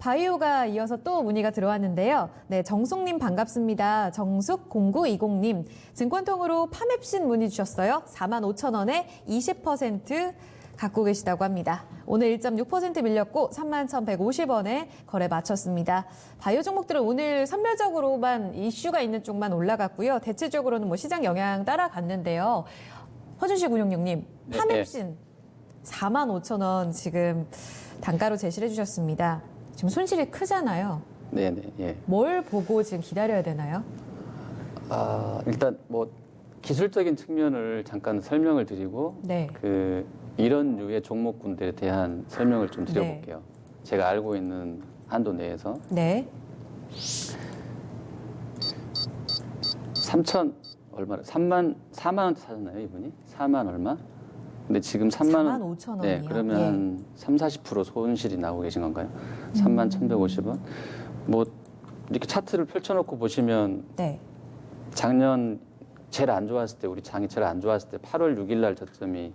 바이오가 이어서 또 문의가 들어왔는데요. 네, 정숙님 반갑습니다. 정숙0920님. 증권통으로 파맵신 문의 주셨어요. 45,000원에 20% 갖고 계시다고 합니다. 오늘 1.6% 밀렸고 31,150원에 거래 마쳤습니다. 바이오 종목들은 오늘 선별적으로만 이슈가 있는 쪽만 올라갔고요. 대체적으로는 뭐 시장 영향 따라갔는데요. 허준식 운용님, 파맵신 45,000원 지금 단가로 제시를 해주셨습니다. 지금 손실이 크잖아요. 네네. 예. 뭘 보고 지금 기다려야 되나요? 일단 뭐 기술적인 측면을 잠깐 설명을 드리고 네. 이런 류의 종목군들에 대한 설명을 좀 드려볼게요. 제가 알고 있는 한도 내에서. 네. 3천 얼마를 4만 원대 사셨나요, 이분이? 4만 얼마? 근데 지금 3만 원. 45,000원이요. 네, 그러면 30-40% 손실이 나오고 계신 건가요? 3만 1,150원. 뭐 이렇게 차트를 펼쳐놓고 보시면 네. 작년 제일 안 좋았을 때, 우리 장이 제일 안 좋았을 때 8월 6일 날 저점이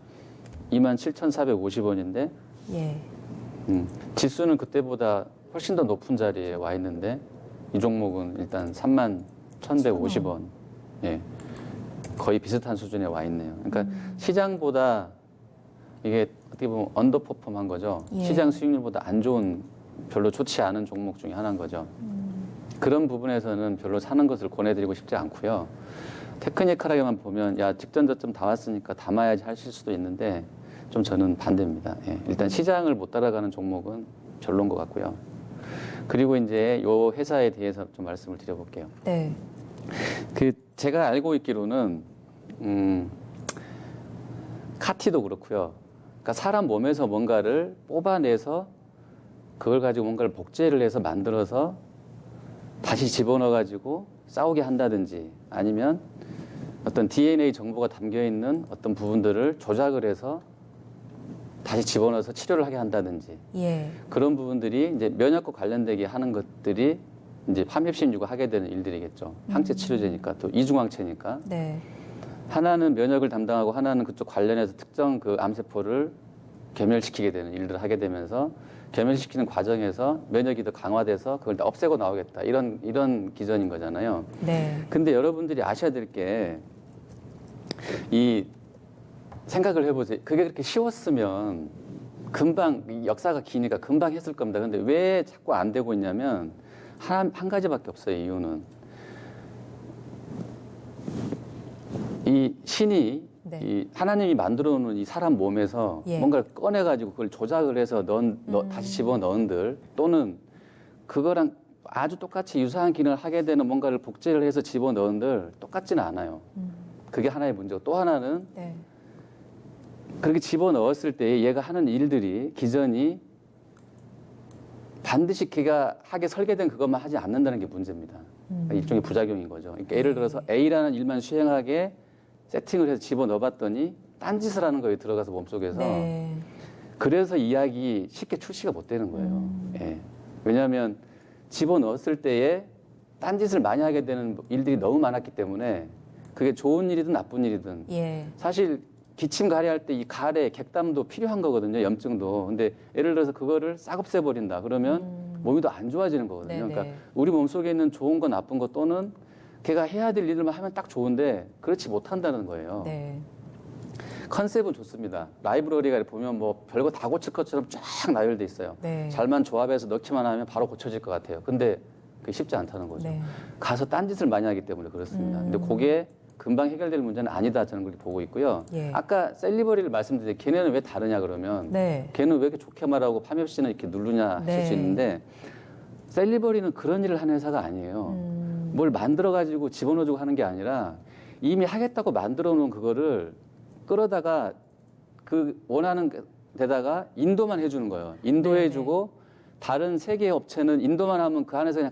27,450원인데 예. 지수는 그때보다 훨씬 더 높은 자리에 와 있는데 이 종목은 일단 31,150원. 예. 거의 비슷한 수준에 와 있네요. 그러니까 시장보다 이게 어떻게 보면 언더퍼폼한 거죠. 예. 시장 수익률보다 안 좋은, 별로 좋지 않은 종목 중에 하나인 거죠. 그런 부분에서는 별로 사는 것을 권해드리고 싶지 않고요. 테크니컬하게만 보면 야, 직전 저점 다 왔으니까 담아야지 하실 수도 있는데 좀 저는 반대입니다. 예. 일단 시장을 못 따라가는 종목은 별로인 것 같고요. 그리고 이제 이 회사에 대해서 좀 말씀을 드려볼게요. 네. 제가 알고 있기로는 카티도 그렇고요. 그러니까 사람 몸에서 뭔가를 뽑아내서 그걸 가지고 뭔가를 복제를 해서 만들어서 다시 집어넣어 가지고 싸우게 한다든지, 아니면 어떤 DNA 정보가 담겨 있는 어떤 부분들을 조작을 해서 다시 집어넣어서 치료를 하게 한다든지, 예. 그런 부분들이 이제 면역과 관련되게 하는 것들이 이제 파맵신유가 하게 되는 일들이겠죠. 항체 치료제니까, 또 이중항체니까. 네. 하나는 면역을 담당하고 하나는 그쪽 관련해서 특정 그 암세포를 괴멸시키게 되는 일들을 하게 되면서 괴멸시키는 과정에서 면역이 더 강화돼서 그걸 다 없애고 나오겠다. 이런 기전인 거잖아요. 네. 근데 여러분들이 아셔야 될 게, 이 생각을 해보세요. 그게 그렇게 쉬웠으면 금방, 역사가 기니까 금방 했을 겁니다. 근데 왜 자꾸 안 되고 있냐면 한 가지밖에 없어요. 이유는 이 신이, 네. 이 하나님이 만들어 놓은 이 사람 몸에서 예. 뭔가를 꺼내 가지고 그걸 조작을 해서 다시 집어 넣은들, 또는 그거랑 아주 똑같이 유사한 기능을 하게 되는 뭔가를 복제를 해서 집어 넣은들 똑같지는 않아요. 그게 하나의 문제고, 또 하나는 네. 그렇게 집어 넣었을 때 얘가 하는 일들이, 기전이 반드시 걔가 하게 설계된 그것만 하지 않는다는 게 문제입니다. 그러니까 일종의 부작용인 거죠. 그러니까 예를 들어서 A라는 일만 수행하게 세팅을 해서 집어 넣어봤더니 딴짓을 하는 거에 들어가서 몸속에서. 네. 그래서 이야기 쉽게 출시가 못 되는 거예요. 예. 왜냐하면 집어 넣었을 때에 딴짓을 많이 하게 되는 일들이 너무 많았기 때문에, 그게 좋은 일이든 나쁜 일이든, 예. 사실 기침 가래할 때 이 가래, 객담도 필요한 거거든요. 염증도. 근데 예를 들어서 그거를 싹 없애버린다 그러면 몸이 더 안 좋아지는 거거든요. 네네. 그러니까 우리 몸속에 있는 좋은 거 나쁜 거, 또는 걔가 해야 될 일만 하면 딱 좋은데 그렇지 못한다는 거예요. 네. 컨셉은 좋습니다. 라이브러리가 보면 뭐 별거 다 고칠 것처럼 쫙 나열돼 있어요. 네. 잘만 조합해서 넣기만 하면 바로 고쳐질 것 같아요. 근데 그게 쉽지 않다는 거죠. 네. 가서 딴짓을 많이 하기 때문에 그렇습니다. 근데 그게 금방 해결될 문제는 아니다, 저는 그렇게 보고 있고요. 예. 아까 셀리버리를 말씀드렸는데 걔네는 왜 다르냐 그러면, 네. 걔는 왜 이렇게 좋게 말하고 파맵시는 이렇게 누르냐 하실 네. 수 있는데, 셀리버리는 그런 일을 하는 회사가 아니에요. 뭘 만들어가지고 집어넣어주고 하는 게 아니라 이미 하겠다고 만들어 놓은 그거를 끌어다가 그 원하는 데다가 인도만 해주는 거예요. 인도해주고, 다른 세계 업체는 인도만 하면 그 안에서 그냥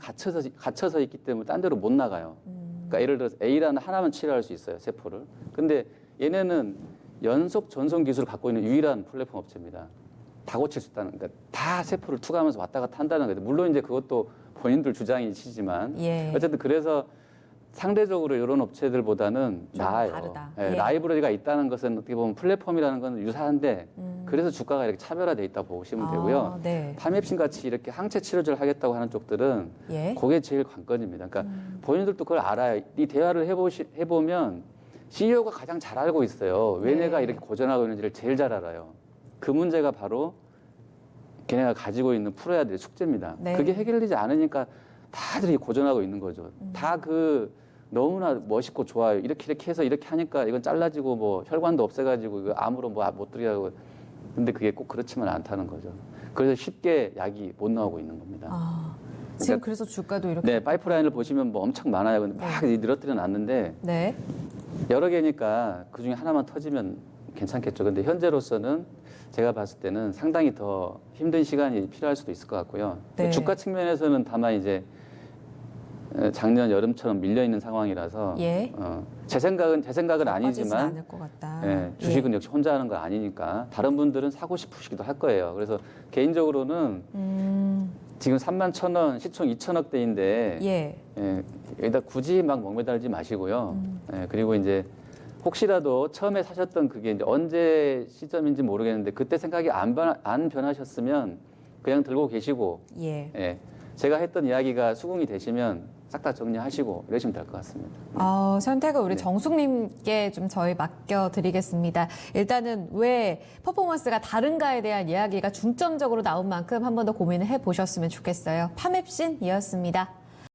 갇혀서 있기 때문에 딴 데로 못 나가요. 그러니까 예를 들어서 A라는 하나만 치료할 수 있어요, 세포를. 근데 얘네는 연속 전송 기술을 갖고 있는 유일한 플랫폼 업체입니다. 다 고칠 수 있다는, 그러니까 다 세포를 투과하면서 왔다 갔다 한다는 거예요. 물론 이제 그것도 본인들 주장이시지만, 예. 어쨌든 그래서 상대적으로 이런 업체들보다는 좀 나아요. 다르다. 예, 예. 라이브러리가 있다는 것은 어떻게 보면 플랫폼이라는 건 유사한데 그래서 주가가 이렇게 차별화돼 있다 보시면 되고요. 네. 파맵신 같이 이렇게 항체 치료제를 하겠다고 하는 쪽들은 예. 그게 제일 관건입니다. 그러니까 본인들도 그걸 알아요. 이 대화를 해보면 CEO가 가장 잘 알고 있어요. 왜 네. 내가 이렇게 고전하고 있는지를 제일 잘 알아요. 그 문제가 바로 걔네가 가지고 있는 풀어야 될 숙제입니다. 네. 그게 해결되지 않으니까 다들 고전하고 있는 거죠. 다 너무나 멋있고 좋아요. 이렇게 해서 이렇게 하니까 이건 잘라지고 뭐 혈관도 없애가지고 이거 암으로 뭐 못 들게 하고. 근데 그게 꼭 그렇지만 않다는 거죠. 그래서 쉽게 약이 못 나오고 있는 겁니다. 지금 그러니까 그래서 주가도 이렇게. 네, 파이프라인을 보시면 뭐 엄청 많아요. 근데 막 늘어뜨려 놨는데 네. 여러 개니까 그 중에 하나만 터지면 괜찮겠죠. 근데 현재로서는 제가 봤을 때는 상당히 더 힘든 시간이 필요할 수도 있을 것 같고요. 네. 주가 측면에서는 다만 이제 작년 여름처럼 밀려 있는 상황이라서 예. 제 생각은 빠지진 아니지만 않을 것 같다. 예, 주식은 역시 혼자 하는 건 아니니까 다른 분들은 사고 싶으시기도 할 거예요. 그래서 개인적으로는 지금 31,000원, 시총 2,000억대인데 예. 여기다 굳이 막 목매달지 마시고요. 그리고 이제 혹시라도 처음에 사셨던 그게 이제 언제 시점인지 모르겠는데 그때 생각이 안 변하셨으면 그냥 들고 계시고 예. 제가 했던 이야기가 수긍이 되시면 싹 다 정리하시고 이러시면 될 것 같습니다. 선택을 우리 네. 정숙님께 좀 저희 맡겨드리겠습니다. 일단은 왜 퍼포먼스가 다른가에 대한 이야기가 중점적으로 나온 만큼 한 번 더 고민을 해보셨으면 좋겠어요. 파맵신이었습니다.